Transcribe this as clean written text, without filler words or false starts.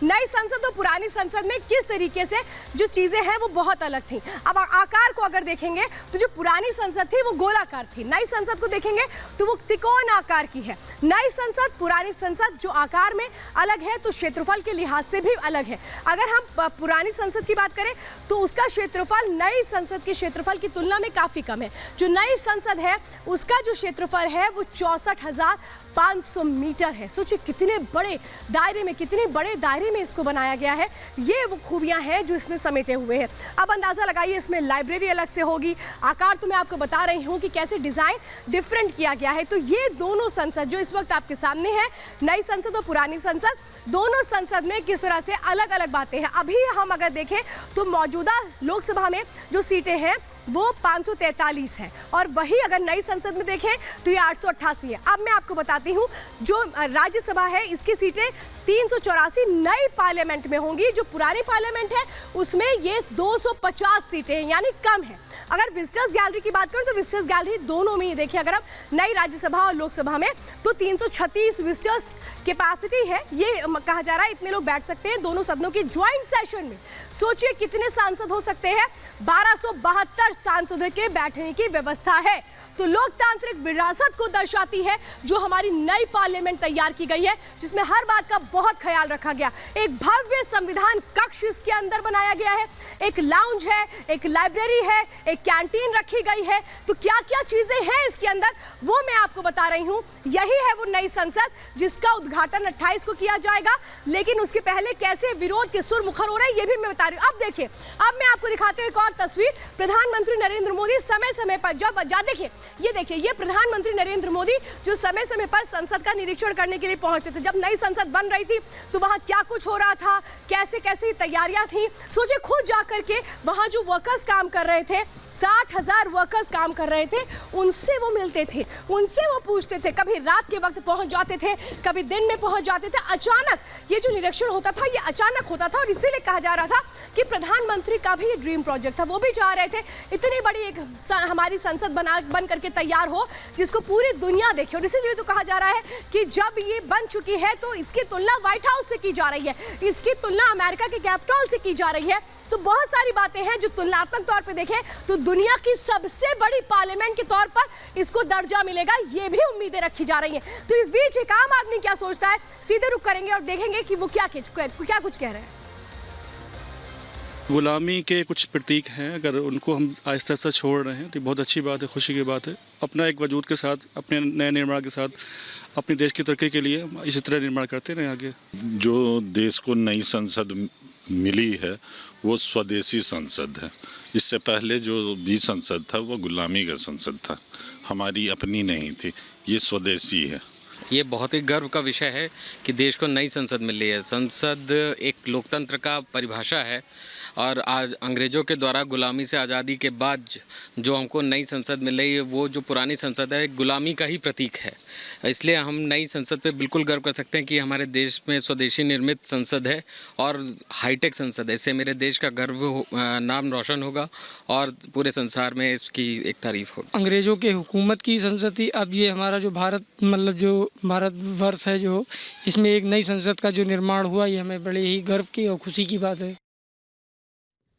नई संसद और पुरानी संसद में किस तरीके से जो चीजें हैं वो बहुत अलग थी। अब आकार को अगर देखेंगे तो जो पुरानी संसद थी वो गोलाकार थी, नई संसद को देखेंगे तो वो त्रिकोण आकार की है। नई संसद पुरानी संसद जो आकार में अलग है तो क्षेत्रफल के लिहाज से भी अलग है। अगर हम पुरानी संसद की बात करें तो उसका क्षेत्रफल नई संसद के क्षेत्रफल की तुलना में काफी कम है। जो नई संसद है उसका जो क्षेत्रफल है वो 64,500 मीटर है। सोचिए कितने बड़े दायरे में, कितने बड़े दायरे में इसको बनाया गया है। ये वो खूबियां हैं जो इसमें समेटे हुए हैं। अब अंदाजा लगाइए इसमें लाइब्रेरी अलग से होगी। आकार तो मैं आपको बता रही हूँ कि कैसे डिजाइन डिफरेंट किया गया है। तो ये दोनों संसद जो इस वक्त आपके सामने है, नई संसद और पुरानी संसद, दोनों संसद में किस तरह से अलग अलग बातें हैं। अभी हम अगर देखें तो मौजूदा लोकसभा में जो सीटें हैं वो 543 है और वही अगर नई संसद में देखें तो ये 888 है। अब मैं आपको बताती हूँ जो राज्यसभा है इसकी सीटें 384 नई पार्लियामेंट में होंगी। जो पुरानी पार्लियामेंट है उसमें ये 250 सीटें हैं, यानी कम है। अगर विजिटर्स गैलरी की बात करें तो विजिटर्स गैलरी दोनों में ही देखिए, अगर आप नई राज्यसभा और लोकसभा में तो 336 विजिटर्स कैपेसिटी है। ये कहा जा रहा है इतने लोग बैठ सकते हैं दोनों सदनों के ज्वाइंट सेशन में। सोचिए कितने सांसद हो सकते हैं, 1272 सांसदों के बैठने की व्यवस्था है। तो लोकतांत्रिक विरासत को दर्शाती है जो हमारी नई पार्लियामेंट तैयार की गई है, जिसमें हर बात का बहुत ख्याल रखा गया। एक भव्य संविधान कक्ष इसके अंदर बनाया गया है, एक लाउंज है, एक लाइब्रेरी है, एक कैंटीन रखी गई है। तो क्या क्या चीजें हैं इसके अंदर वो मैं आपको बता रही हूं। यही है वो नई संसद जिसका उद्घाटन 28 को किया जाएगा, लेकिन उसके पहले कैसे विरोध के सुर मुखर हो रहे हैं ये भी मैं बता रही हूं। अब देखिए, अब मैं आपको दिखाती हूं एक और तस्वीर। प्रधानमंत्री नरेंद्र मोदी समय समय पर जब देखिए, ये देखिए, ये प्रधानमंत्री नरेंद्र मोदी जो समय समय पर संसद का निरीक्षण करने के लिए पहुंचते थे। जब नई संसद बन रही थी तो वहां क्या कुछ हो रहा था, कैसे कैसे तैयारियां थी, सोचिए खुद जाकर के वहां जो वर्कर्स काम कर रहे थे, 60,000 वर्कर्स काम कर रहे थे, उनसे वो मिलते थे, उनसे वो पूछते थे। कभी रात के वक्त पहुंच जाते थे, कभी दिन में पहुंच जाते थे। अचानक ये जो निरीक्षण होता था ये अचानक होता था और इसीलिए कहा जा रहा था कि प्रधानमंत्री का भी ये ड्रीम प्रोजेक्ट था। वो भी चाह रहे थे इतनी बड़ी एक हमारी संसद बन करके तैयार हो जिसको पूरी दुनिया देखे। और इसीलिए तो कहा जा रहा है कि जब ये बन चुकी है तो इसकी तुलना व्हाइट हाउस से की जा रही है, इसकी तुलना अमेरिका के कैपिटल से की जा रही है। तो बहुत सारी बातें हैं जो तुलनात्मक तौर पे देखें तो दुनिया की सबसे बड़ी पार्लियामेंट के तौर पर इसको दर्जा मिलेगा, ये भी उम्मीदें रखी जा रही हैं। तो इस बीच एक आम आदमी क्या सोचता है, सीधे रुख करेंगे और देखेंगे कि वो क्या कुछ कह रहे हैं। गुलामी के कुछ प्रतीक हैं, अगर उनको हम आहिस्ता आहिस्ता छोड़ रहे हैं तो बहुत अच्छी बात है, खुशी की बात है। अपना एक वजूद के साथ, अपने नए निर्माण के साथ, अपने देश की तरक्की के लिए इसी तरह निर्माण करते रहें आगे। जो देश को नई संसद मिली है वो स्वदेशी संसद है। इससे पहले जो भी संसद था वो गुलामी का संसद था, हमारी अपनी नहीं थी, ये स्वदेशी है। ये बहुत ही गर्व का विषय है कि देश को नई संसद मिल रही है। संसद एक लोकतंत्र का परिभाषा है और आज अंग्रेज़ों के द्वारा गुलामी से आज़ादी के बाद जो हमको नई संसद मिल रही है वो जो पुरानी संसद है गुलामी का ही प्रतीक है। इसलिए हम नई संसद पे बिल्कुल गर्व कर सकते हैं कि हमारे देश में स्वदेशी निर्मित संसद है और हाईटेक संसद है। इससे मेरे देश का नाम रोशन होगा और पूरे संसार में इसकी एक तारीफ होगी। अंग्रेज़ों के हुकूमत की संसद थी, अब ये हमारा जो भारत जो भारतवर्ष है जो इसमें एक नई संसद का जो निर्माण हुआ, ये हमें बड़े ही गर्व की और खुशी की बात है।